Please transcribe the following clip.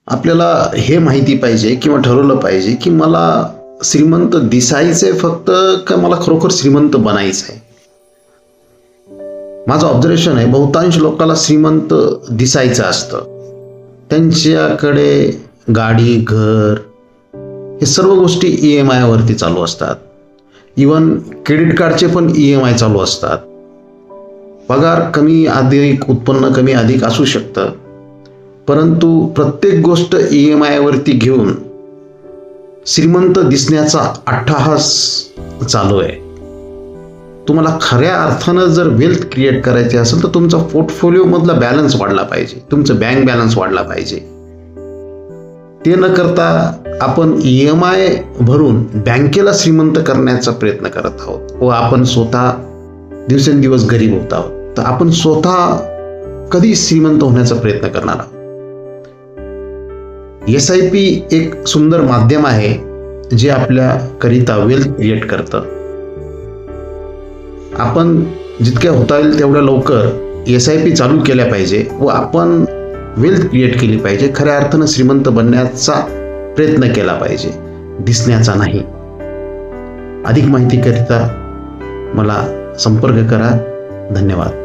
आपल्याला हे माहिती पाहिजे किंवा ठरवलं पाहिजे की मला श्रीमंत दिसायचंय फक्त का मला खरोखर श्रीमंत बनायचंय. माझं ऑब्झर्वेशन आहे, बहुतांश लोकांना श्रीमंत दिसायचं असतं. त्यांच्याकडे गाडी, घर, हे सर्व गोष्टी EMI वरती चालू असतात. इवन क्रेडिट कार्डचे पण EMI चालू असतात. पगार कमी अधिक, उत्पन्न कमी अधिक असू शकतं, परंतु प्रत्येक गोष्ट EMI वरती घेऊन श्रीमंत दिसण्याचा अट्टहास चालू आहे. तुम्हाला खऱ्या अर्थानं जर वेल्थ क्रिएट करायची असेल तर तुमचा पोर्टफोलिओ मधला बॅलन्स वाढला पाहिजे, तुमचं बँक बॅलन्स वाढला पाहिजे. ते न करता आपण EMI भरून बँकेला श्रीमंत करण्याचा प्रयत्न करत आहोत व आपण स्वतः दिवसेंदिवस गरीब होत आहोत. तर आपण स्वतः कधी श्रीमंत होण्याचा प्रयत्न करणार आहोत. SIP एक सुंदर माध्यम आहे जे आपल्याकरिता वेल्थ क्रिएट करतं. आपण जितक्या होता येईल तेवढ्या लवकर SIP चालू केल्या पाहिजे व आपण वेल्थ क्रिएट केली पाहिजे. खऱ्या अर्थानं श्रीमंत बनण्याचा प्रयत्न केला पाहिजे, दिसण्याचा नाही. अधिक माहितीकरिता मला संपर्क करा. धन्यवाद.